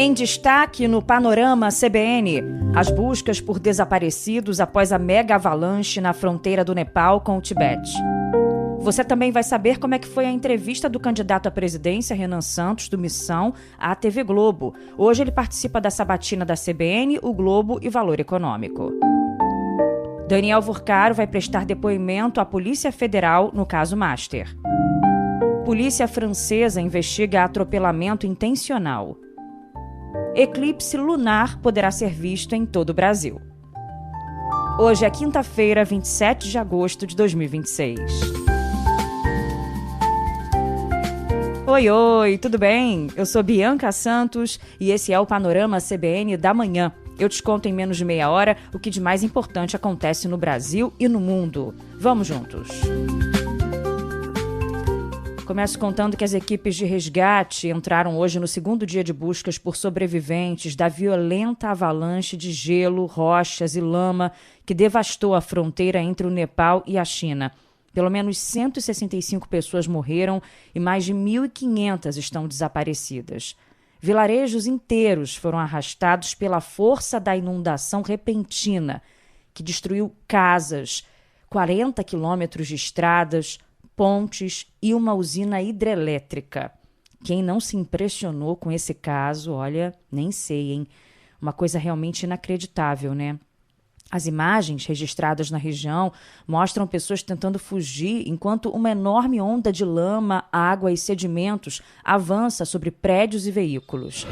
Em destaque no Panorama CBN, as buscas por desaparecidos após a mega avalanche na fronteira do Nepal com o Tibete. Você também vai saber como é que foi a entrevista do candidato à presidência, Renan Santos, do Missão, à TV Globo. Hoje ele participa da sabatina da CBN, o Globo e Valor Econômico. Daniel Vurcaro vai prestar depoimento à Polícia Federal no caso Master. Polícia francesa investiga atropelamento intencional. Eclipse lunar poderá ser visto em todo o Brasil. Hoje é quinta-feira, 27 de agosto de 2026. Oi, tudo bem? Eu sou Bianca Santos e esse é o Panorama CBN da manhã. Eu te conto em menos de meia hora o que de mais importante acontece no Brasil e no mundo. Vamos juntos! Começo contando que as equipes de resgate entraram hoje no segundo dia de buscas por sobreviventes da violenta avalanche de gelo, rochas e lama que devastou a fronteira entre o Nepal e a China. Pelo menos 165 pessoas morreram e mais de 1.500 estão desaparecidas. Vilarejos inteiros foram arrastados pela força da inundação repentina, que destruiu casas, 40 quilômetros de estradas, pontes e uma usina hidrelétrica. Quem não se impressionou com esse caso, olha, nem sei, hein? Uma coisa realmente inacreditável, né? As imagens registradas na região mostram pessoas tentando fugir enquanto uma enorme onda de lama, água e sedimentos avança sobre prédios e veículos.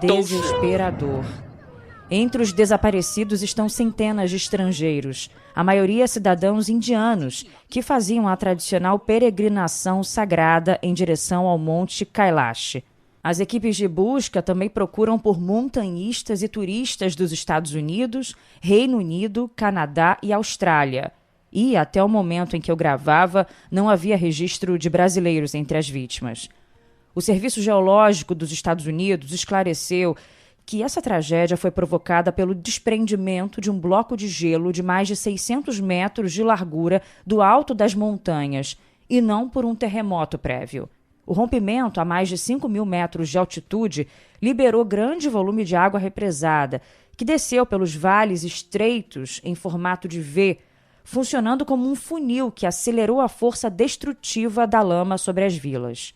Desesperador. Entre os desaparecidos estão centenas de estrangeiros, a maioria cidadãos indianos, que faziam a tradicional peregrinação sagrada em direção ao Monte Kailash. As equipes de busca também procuram por montanhistas e turistas dos Estados Unidos, Reino Unido, Canadá e Austrália. E, até o momento em que eu gravava, não havia registro de brasileiros entre as vítimas. O Serviço Geológico dos Estados Unidos esclareceu que essa tragédia foi provocada pelo desprendimento de um bloco de gelo de mais de 600 metros de largura do alto das montanhas e não por um terremoto prévio. O rompimento, a mais de 5.000 metros de altitude, liberou grande volume de água represada, que desceu pelos vales estreitos em formato de V, funcionando como um funil que acelerou a força destrutiva da lama sobre as vilas.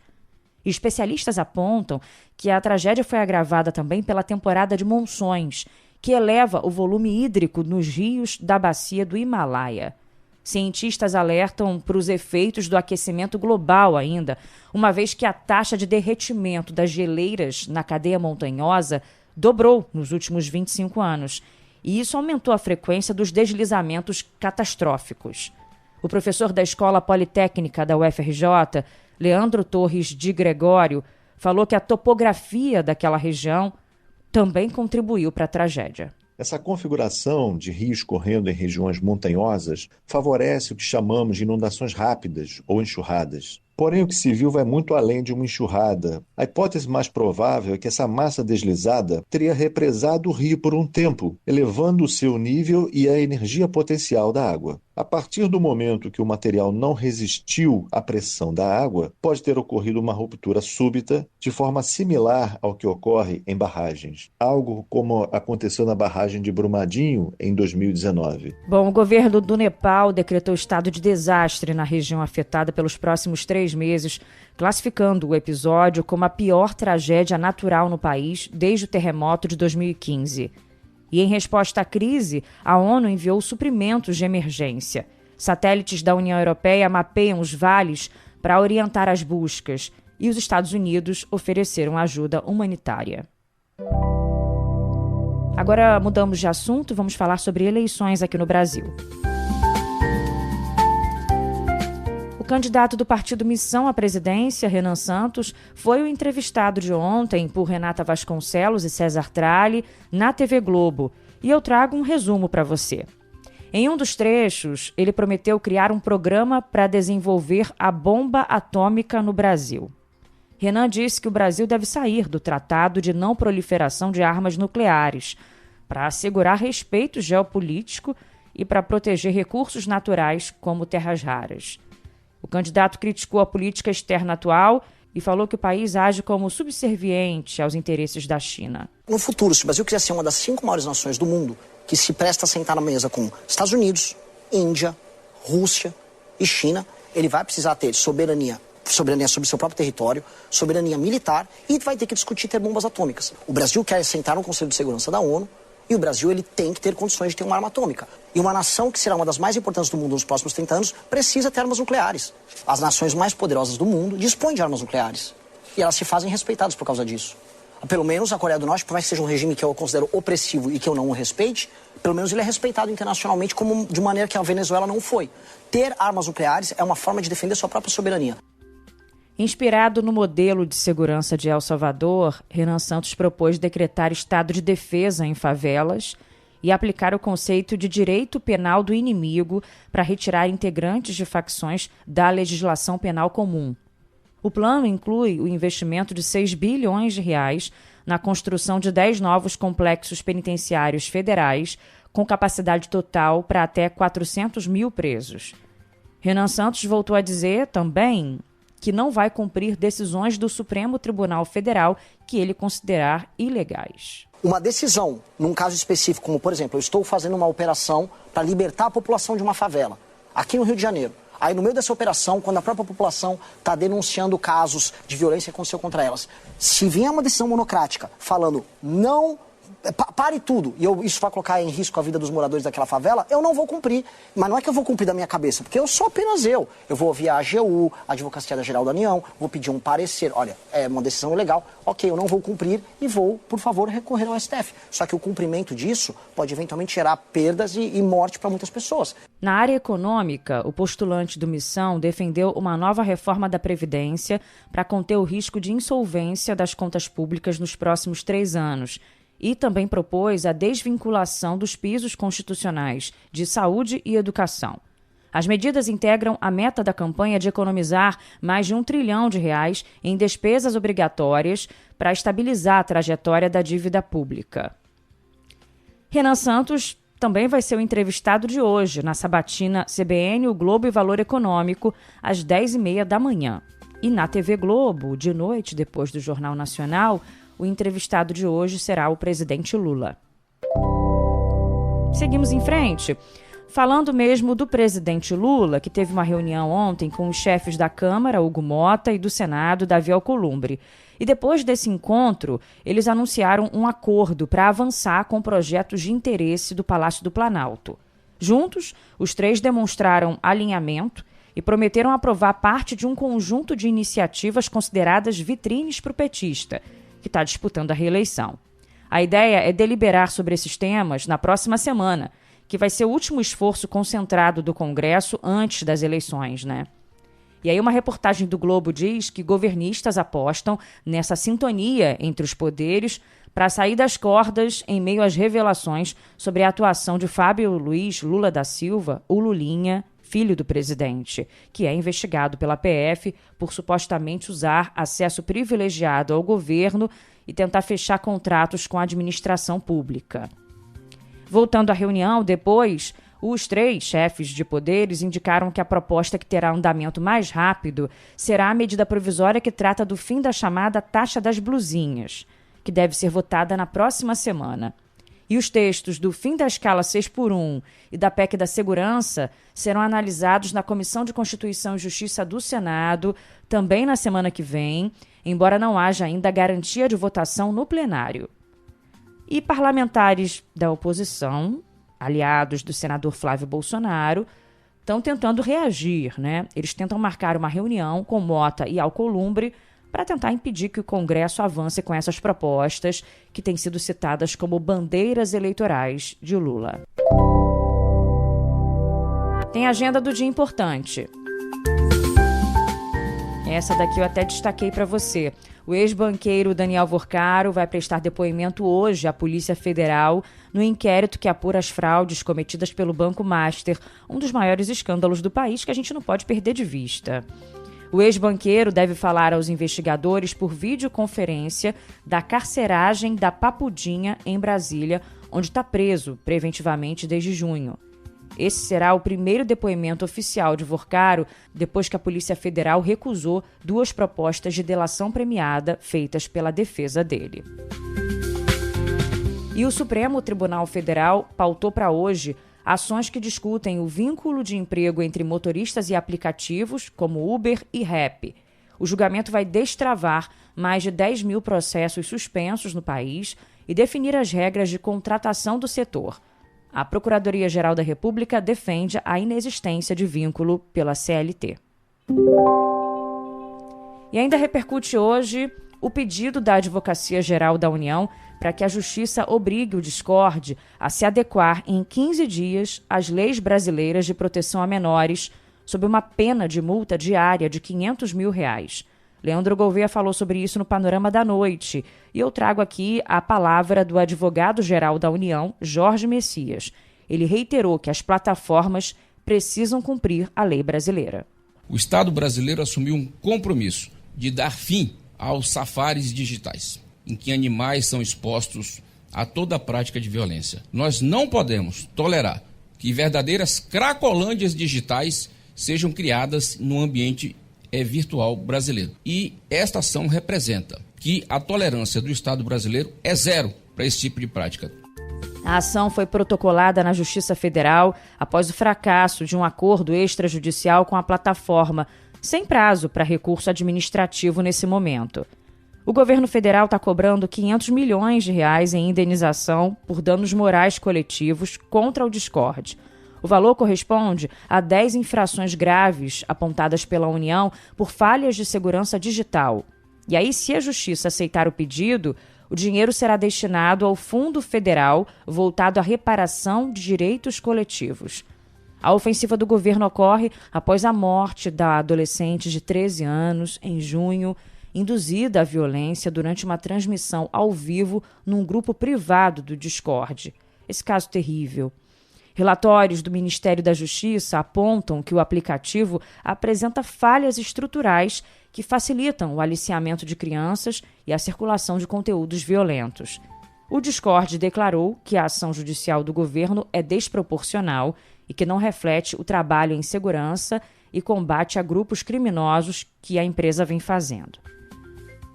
Especialistas apontam que a tragédia foi agravada também pela temporada de monções, que eleva o volume hídrico nos rios da bacia do Himalaia. Cientistas alertam para os efeitos do aquecimento global ainda, uma vez que a taxa de derretimento das geleiras na cadeia montanhosa dobrou nos últimos 25 anos, e isso aumentou a frequência dos deslizamentos catastróficos. O professor da Escola Politécnica da UFRJ, Leandro Torres de Gregório, falou que a topografia daquela região também contribuiu para a tragédia. Essa configuração de rios correndo em regiões montanhosas favorece o que chamamos de inundações rápidas ou enxurradas. Porém, o que se viu vai muito além de uma enxurrada. A hipótese mais provável é que essa massa deslizada teria represado o rio por um tempo, elevando o seu nível e a energia potencial da água. A partir do momento que o material não resistiu à pressão da água, pode ter ocorrido uma ruptura súbita, de forma similar ao que ocorre em barragens. Algo como aconteceu na barragem de Brumadinho em 2019. Bom, o governo do Nepal decretou estado de desastre na região afetada pelos próximos 3 meses, classificando o episódio como a pior tragédia natural no país desde o terremoto de 2015. E em resposta à crise, a ONU enviou suprimentos de emergência. Satélites da União Europeia mapeiam os vales para orientar as buscas e os Estados Unidos ofereceram ajuda humanitária. Agora mudamos de assunto e vamos falar sobre eleições aqui no Brasil. O candidato do partido Missão à presidência, Renan Santos, foi o entrevistado de ontem por Renata Vasconcelos e César Tralli na TV Globo. E eu trago um resumo para você. Em um dos trechos, ele prometeu criar um programa para desenvolver a bomba atômica no Brasil. Renan disse que o Brasil deve sair do Tratado de Não Proliferação de Armas Nucleares para assegurar respeito geopolítico e para proteger recursos naturais como terras raras. O candidato criticou a política externa atual e falou que o país age como subserviente aos interesses da China. No futuro, se o Brasil quiser ser uma das 5 maiores nações do mundo, que se presta a sentar na mesa com Estados Unidos, Índia, Rússia e China, ele vai precisar ter soberania sobre seu próprio território, soberania militar e vai ter que discutir ter bombas atômicas. O Brasil quer sentar no Conselho de Segurança da ONU e o Brasil ele tem que ter condições de ter uma arma atômica. E uma nação que será uma das mais importantes do mundo nos próximos 30 anos precisa ter armas nucleares. As nações mais poderosas do mundo dispõem de armas nucleares e elas se fazem respeitadas por causa disso. Pelo menos a Coreia do Norte, por mais que seja um regime que eu considero opressivo e que eu não o respeite, pelo menos ele é respeitado internacionalmente como de maneira que a Venezuela não foi. Ter armas nucleares é uma forma de defender sua própria soberania. Inspirado no modelo de segurança de El Salvador, Renan Santos propôs decretar estado de defesa em favelas e aplicar o conceito de direito penal do inimigo para retirar integrantes de facções da legislação penal comum. O plano inclui o investimento de R$6 bilhões na construção de 10 novos complexos penitenciários federais com capacidade total para até 400 mil presos. Renan Santos voltou a dizer também que não vai cumprir decisões do Supremo Tribunal Federal que ele considerar ilegais. Uma decisão, num caso específico, como por exemplo, eu estou fazendo uma operação para libertar a população de uma favela, aqui no Rio de Janeiro. Aí no meio dessa operação, quando a própria população está denunciando casos de violência que aconteceu contra elas, se vier uma decisão monocrática falando não, pare tudo, e isso vai colocar em risco a vida dos moradores daquela favela, eu não vou cumprir. Mas não é que eu vou cumprir da minha cabeça, porque eu sou apenas eu. Eu vou ouvir a AGU, a Advocacia Geral da União, vou pedir um parecer. Olha, é uma decisão ilegal, ok, eu não vou cumprir e vou, por favor, recorrer ao STF. Só que o cumprimento disso pode eventualmente gerar perdas e morte para muitas pessoas. Na área econômica, o postulante do Missão defendeu uma nova reforma da Previdência para conter o risco de insolvência das contas públicas nos próximos 3 anos. E também propôs a desvinculação dos pisos constitucionais de saúde e educação. As medidas integram a meta da campanha de economizar mais de R$1 trilhão em despesas obrigatórias para estabilizar a trajetória da dívida pública. Renan Santos também vai ser o entrevistado de hoje na sabatina CBN, o Globo e Valor Econômico, às 10h30 da manhã. E na TV Globo, de noite, depois do Jornal Nacional, o entrevistado de hoje será o presidente Lula. Seguimos em frente. Falando mesmo do presidente Lula, que teve uma reunião ontem com os chefes da Câmara, Hugo Mota, e do Senado, Davi Alcolumbre. E depois desse encontro, eles anunciaram um acordo para avançar com projetos de interesse do Palácio do Planalto. Juntos, os 3 demonstraram alinhamento e prometeram aprovar parte de um conjunto de iniciativas consideradas vitrines para o petista, que está disputando a reeleição. A ideia é deliberar sobre esses temas na próxima semana, que vai ser o último esforço concentrado do Congresso antes das eleições, né? E aí uma reportagem do Globo diz que governistas apostam nessa sintonia entre os poderes para sair das cordas em meio às revelações sobre a atuação de Fábio Luiz Lula da Silva, o Lulinha, filho do presidente, que é investigado pela PF por supostamente usar acesso privilegiado ao governo e tentar fechar contratos com a administração pública. Voltando à reunião, depois, os 3 chefes de poderes indicaram que a proposta que terá andamento mais rápido será a medida provisória que trata do fim da chamada taxa das blusinhas, que deve ser votada na próxima semana. E os textos do fim da escala 6x1 e da PEC da Segurança serão analisados na Comissão de Constituição e Justiça do Senado, também na semana que vem, embora não haja ainda garantia de votação no plenário. E parlamentares da oposição, aliados do senador Flávio Bolsonaro, estão tentando reagir, né? Eles tentam marcar uma reunião com Mota e Alcolumbre para tentar impedir que o Congresso avance com essas propostas que têm sido citadas como bandeiras eleitorais de Lula. Tem agenda do dia importante. Essa daqui eu até destaquei para você. O ex-banqueiro Daniel Vorcaro vai prestar depoimento hoje à Polícia Federal no inquérito que apura as fraudes cometidas pelo Banco Master, um dos maiores escândalos do país que a gente não pode perder de vista. O ex-banqueiro deve falar aos investigadores por videoconferência da carceragem da Papudinha, em Brasília, onde está preso preventivamente desde junho. Esse será o primeiro depoimento oficial de Vorcaro depois que a Polícia Federal recusou 2 propostas de delação premiada feitas pela defesa dele. E o Supremo Tribunal Federal pautou para hoje ações que discutem o vínculo de emprego entre motoristas e aplicativos, como Uber e Rappi. O julgamento vai destravar mais de 10 mil processos suspensos no país e definir as regras de contratação do setor. A Procuradoria-Geral da República defende a inexistência de vínculo pela CLT. E ainda repercute hoje o pedido da Advocacia Geral da União para que a Justiça obrigue o Discord a se adequar em 15 dias às leis brasileiras de proteção a menores, sob uma pena de multa diária de R$500 mil. Leandro Gouveia falou sobre isso no Panorama da Noite, e eu trago aqui a palavra do advogado-geral da União, Jorge Messias. Ele reiterou que as plataformas precisam cumprir a lei brasileira. O Estado brasileiro assumiu um compromisso de dar fim aos safaris digitais, em que animais são expostos a toda a prática de violência. Nós não podemos tolerar que verdadeiras cracolândias digitais sejam criadas no ambiente virtual brasileiro. E esta ação representa que a tolerância do Estado brasileiro é zero para esse tipo de prática. A ação foi protocolada na Justiça Federal após o fracasso de um acordo extrajudicial com a plataforma, sem prazo para recurso administrativo nesse momento. O governo federal está cobrando R$500 milhões em indenização por danos morais coletivos contra o Discord. O valor corresponde a 10 infrações graves apontadas pela União por falhas de segurança digital. E aí, se a Justiça aceitar o pedido, o dinheiro será destinado ao Fundo Federal voltado à reparação de direitos coletivos. A ofensiva do governo ocorre após a morte da adolescente de 13 anos, em junho, induzida à violência durante uma transmissão ao vivo num grupo privado do Discord. Esse caso terrível. Relatórios do Ministério da Justiça apontam que o aplicativo apresenta falhas estruturais que facilitam o aliciamento de crianças e a circulação de conteúdos violentos. O Discord declarou que a ação judicial do governo é desproporcional e que não reflete o trabalho em segurança e combate a grupos criminosos que a empresa vem fazendo.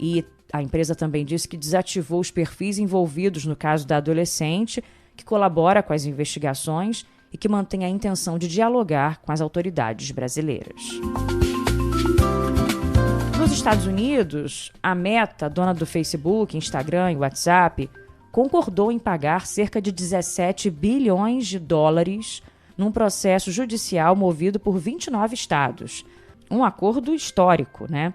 E a empresa também disse que desativou os perfis envolvidos no caso da adolescente, que colabora com as investigações e que mantém a intenção de dialogar com as autoridades brasileiras. Nos Estados Unidos, a Meta, dona do Facebook, Instagram e WhatsApp, concordou em pagar cerca de 17 bilhões de dólares num processo judicial movido por 29 estados. Um acordo histórico, né?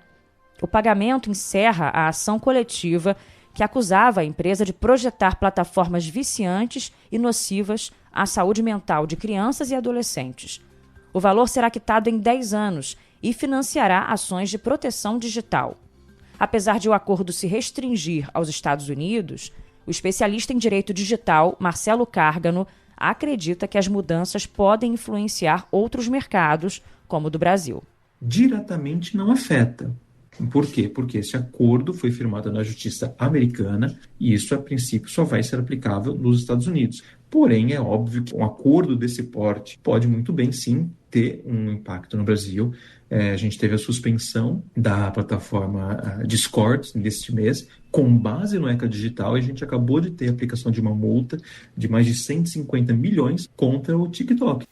O pagamento encerra a ação coletiva que acusava a empresa de projetar plataformas viciantes e nocivas à saúde mental de crianças e adolescentes. O valor será quitado em 10 anos e financiará ações de proteção digital. Apesar de o acordo se restringir aos Estados Unidos, o especialista em direito digital, Marcelo Cárgano, acredita que as mudanças podem influenciar outros mercados, como o do Brasil. Diretamente não afeta. Por quê? Porque esse acordo foi firmado na justiça americana e isso, a princípio, só vai ser aplicável nos Estados Unidos. Porém, é óbvio que um acordo desse porte pode muito bem, sim, ter um impacto no Brasil. A gente teve a suspensão da plataforma Discord neste mês, com base no ECA Digital, e a gente acabou de ter a aplicação de uma multa de mais de 150 milhões contra o TikTok.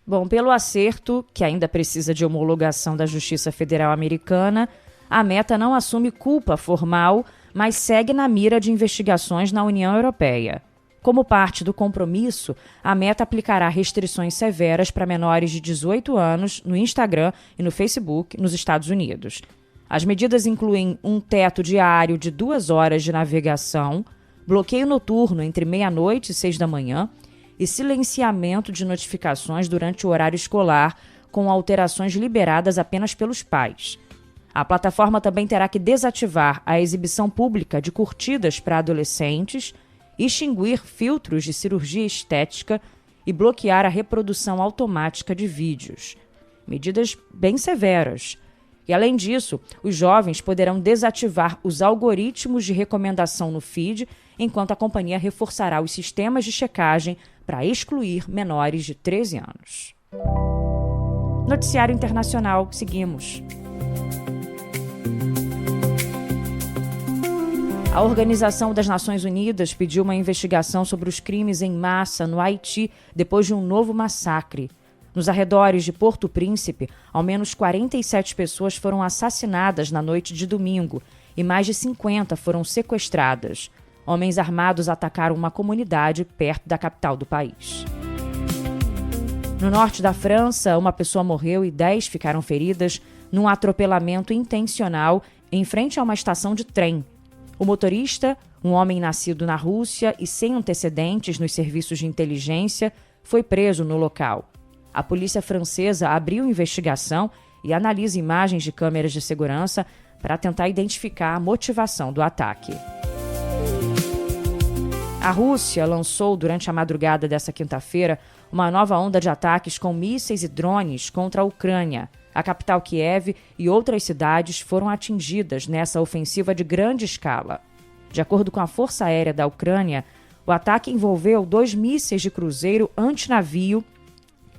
Bom, pelo acerto, que ainda precisa de homologação da Justiça Federal Americana, a Meta não assume culpa formal, mas segue na mira de investigações na União Europeia. Como parte do compromisso, a Meta aplicará restrições severas para menores de 18 anos no Instagram e no Facebook nos Estados Unidos. As medidas incluem um teto diário de 2 horas de navegação, bloqueio noturno entre meia-noite e 6 da manhã e silenciamento de notificações durante o horário escolar, com alterações liberadas apenas pelos pais. A plataforma também terá que desativar a exibição pública de curtidas para adolescentes, extinguir filtros de cirurgia estética e bloquear a reprodução automática de vídeos. Medidas bem severas. E, além disso, os jovens poderão desativar os algoritmos de recomendação no feed, enquanto a companhia reforçará os sistemas de checagem para excluir menores de 13 anos. Noticiário Internacional, seguimos. A Organização das Nações Unidas pediu uma investigação sobre os crimes em massa no Haiti depois de um novo massacre. Nos arredores de Porto Príncipe, ao menos 47 pessoas foram assassinadas na noite de domingo e mais de 50 foram sequestradas. Homens armados atacaram uma comunidade perto da capital do país. No norte da França, uma pessoa morreu e 10 ficaram feridas num atropelamento intencional em frente a uma estação de trem. O motorista, um homem nascido na Rússia e sem antecedentes nos serviços de inteligência, foi preso no local. A polícia francesa abriu investigação e analisa imagens de câmeras de segurança para tentar identificar a motivação do ataque. A Rússia lançou, durante a madrugada desta quinta-feira, uma nova onda de ataques com mísseis e drones contra a Ucrânia. A capital Kiev e outras cidades foram atingidas nessa ofensiva de grande escala. De acordo com a Força Aérea da Ucrânia, o ataque envolveu 2 mísseis de cruzeiro antinavio,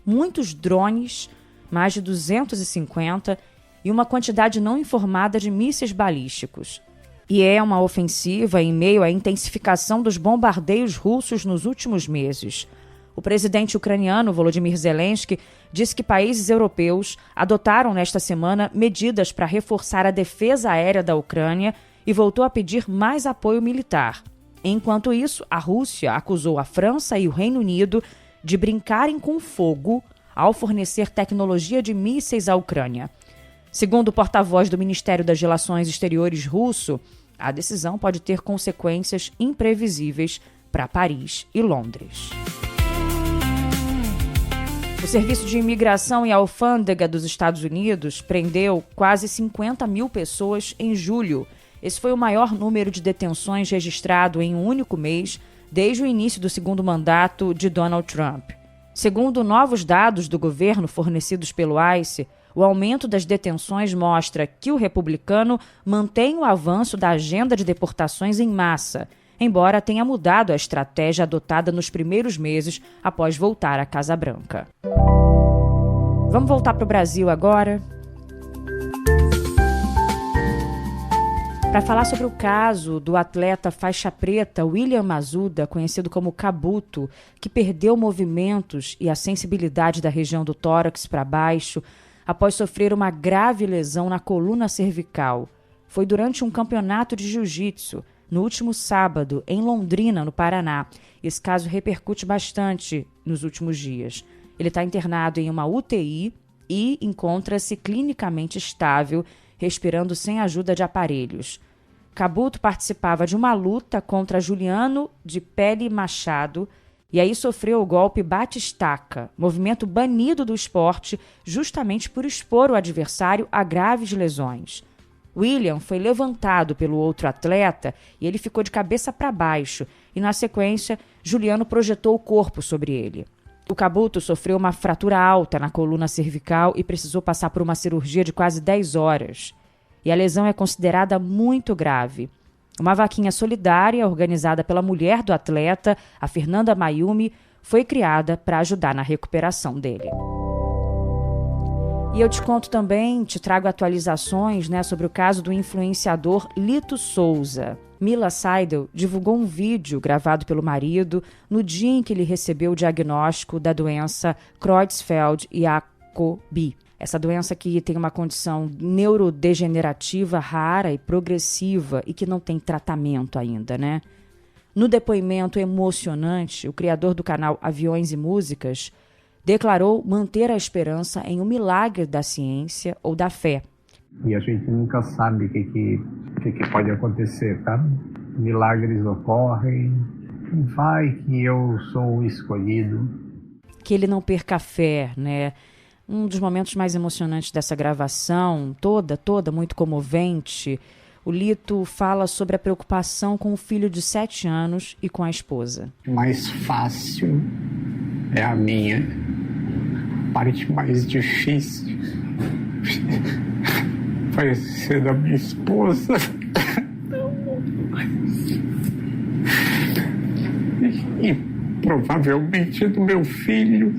muitos drones, mais de 250, e uma quantidade não informada de mísseis balísticos. E é uma ofensiva em meio à intensificação dos bombardeios russos nos últimos meses. O presidente ucraniano Volodymyr Zelensky disse que países europeus adotaram nesta semana medidas para reforçar a defesa aérea da Ucrânia e voltou a pedir mais apoio militar. Enquanto isso, a Rússia acusou a França e o Reino Unido de brincarem com fogo ao fornecer tecnologia de mísseis à Ucrânia. Segundo o porta-voz do Ministério das Relações Exteriores russo, a decisão pode ter consequências imprevisíveis para Paris e Londres. O Serviço de Imigração e Alfândega dos Estados Unidos prendeu quase 50 mil pessoas em julho. Esse foi o maior número de detenções registrado em um único mês desde o início do segundo mandato de Donald Trump. Segundo novos dados do governo fornecidos pelo ICE, o aumento das detenções mostra que o republicano mantém o avanço da agenda de deportações em massa, embora tenha mudado a estratégia adotada nos primeiros meses após voltar à Casa Branca. Vamos voltar para o Brasil agora? Para falar sobre o caso do atleta faixa preta William Mazuda, conhecido como Cabuto, que perdeu movimentos e a sensibilidade da região do tórax para baixo após sofrer uma grave lesão na coluna cervical. Foi durante um campeonato de jiu-jitsu, no último sábado, em Londrina, no Paraná. Esse caso repercute bastante nos últimos dias. Ele está internado em uma UTI e encontra-se clinicamente estável, respirando sem ajuda de aparelhos. Cabuto participava de uma luta contra Juliano de Pele Machado e aí sofreu o golpe bate-estaca, movimento banido do esporte justamente por expor o adversário a graves lesões. William foi levantado pelo outro atleta e ele ficou de cabeça para baixo e, na sequência, Juliano projetou o corpo sobre ele. O Cabuto sofreu uma fratura alta na coluna cervical e precisou passar por uma cirurgia de quase 10 horas. E a lesão é considerada muito grave. Uma vaquinha solidária, organizada pela mulher do atleta, a Fernanda Mayumi, foi criada para ajudar na recuperação dele. E eu te conto também, te trago atualizações, sobre o caso do influenciador Lito Souza. Mila Seidel divulgou um vídeo gravado pelo marido no dia em que ele recebeu o diagnóstico da doença Creutzfeldt-Jakob. Essa doença que tem uma condição neurodegenerativa rara e progressiva e que não tem tratamento ainda, No depoimento emocionante, o criador do canal Aviões e Músicas declarou manter a esperança em um milagre da ciência ou da fé. E a gente nunca sabe o que pode acontecer, tá? Milagres ocorrem, vai que eu sou o escolhido. Que ele não perca a fé, Um dos momentos mais emocionantes dessa gravação, toda muito comovente, o Lito fala sobre a preocupação com o filho de 7 anos e com a esposa. Mais fácil é a minha. A parte mais difícil vai ser da minha esposa. E provavelmente do meu filho.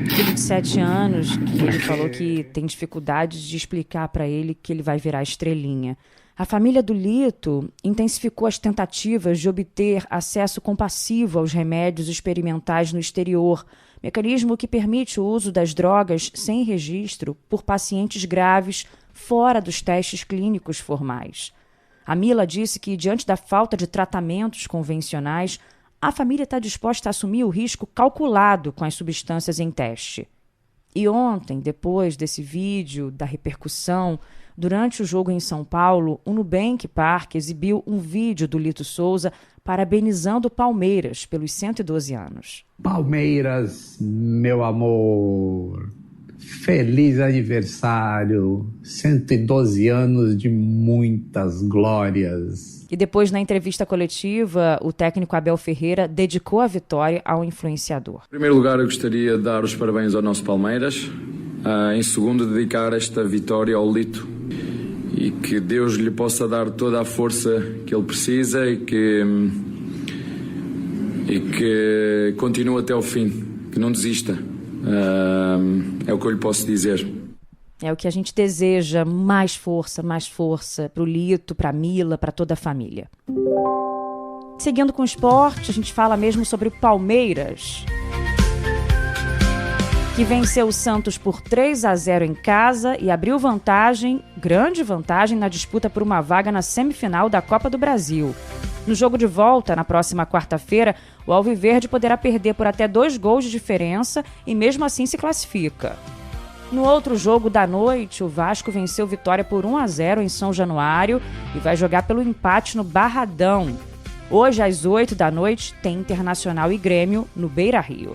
Filho de 7 anos, que ele falou que tem dificuldades de explicar para ele que ele vai virar estrelinha. A família do Lito intensificou as tentativas de obter acesso compassivo aos remédios experimentais no exterior, mecanismo que permite o uso das drogas sem registro por pacientes graves fora dos testes clínicos formais. A Mila disse que, diante da falta de tratamentos convencionais, a família está disposta a assumir o risco calculado com as substâncias em teste. E ontem, depois desse vídeo, da repercussão, durante o jogo em São Paulo, o Nubank Park exibiu um vídeo do Lito Souza parabenizando o Palmeiras pelos 112 anos. Palmeiras, meu amor, feliz aniversário, 112 anos de muitas glórias. E depois, na entrevista coletiva, o técnico Abel Ferreira dedicou a vitória ao influenciador. Em primeiro lugar, eu gostaria de dar os parabéns ao nosso Palmeiras. Em segundo, dedicar esta vitória ao Lito. E que Deus lhe possa dar toda a força que ele precisa e que continue até ao fim, que não desista. É o que eu lhe posso dizer. É o que a gente deseja, mais força para o Lito, para a Mila, para toda a família. Seguindo com o esporte, a gente fala mesmo sobre o Palmeiras, que venceu o Santos por 3-0 em casa e abriu vantagem, grande vantagem, na disputa por uma vaga na semifinal da Copa do Brasil. No jogo de volta, na próxima quarta-feira, o Alviverde poderá perder por até 2 gols de diferença e mesmo assim se classifica. No outro jogo da noite, o Vasco venceu Vitória por 1-0 em São Januário e vai jogar pelo empate no Barradão. Hoje, às 8 da noite, tem Internacional e Grêmio no Beira-Rio.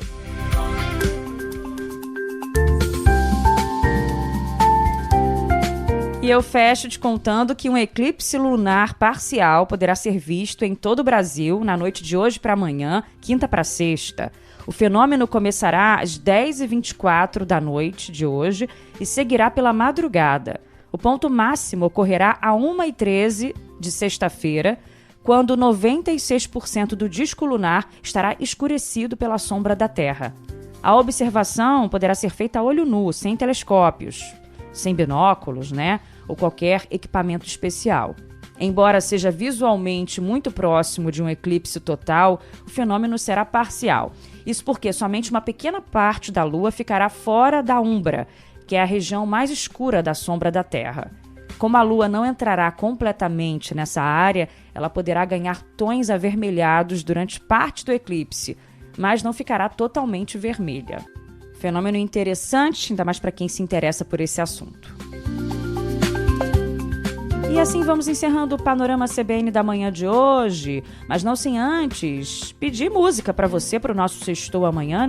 E eu fecho te contando que um eclipse lunar parcial poderá ser visto em todo o Brasil na noite de hoje para amanhã, quinta para sexta. O fenômeno começará às 10h24 da noite de hoje e seguirá pela madrugada. O ponto máximo ocorrerá a 1h13 de sexta-feira, quando 96% do disco lunar estará escurecido pela sombra da Terra. A observação poderá ser feita a olho nu, sem telescópios, sem binóculos, ou qualquer equipamento especial. Embora seja visualmente muito próximo de um eclipse total, o fenômeno será parcial. Isso porque somente uma pequena parte da Lua ficará fora da umbra, que é a região mais escura da sombra da Terra. Como a Lua não entrará completamente nessa área, ela poderá ganhar tons avermelhados durante parte do eclipse, mas não ficará totalmente vermelha. Fenômeno interessante, ainda mais para quem se interessa por esse assunto. E assim vamos encerrando o Panorama CBN da manhã de hoje, mas não sem antes pedir música para você, para o nosso Sextou amanhã,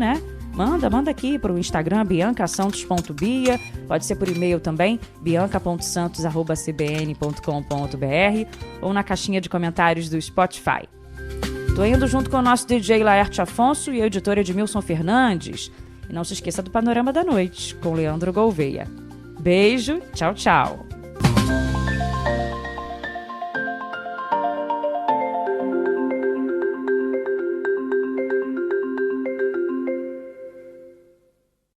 Manda aqui para o Instagram, biancasantos.bia, pode ser por e-mail também, bianca.santos@cbn.com.br ou na caixinha de comentários do Spotify. Tô indo junto com o nosso DJ Laerte Afonso e o editor Edmilson Fernandes. E não se esqueça do Panorama da Noite, com Leandro Gouveia. Beijo, tchau, tchau.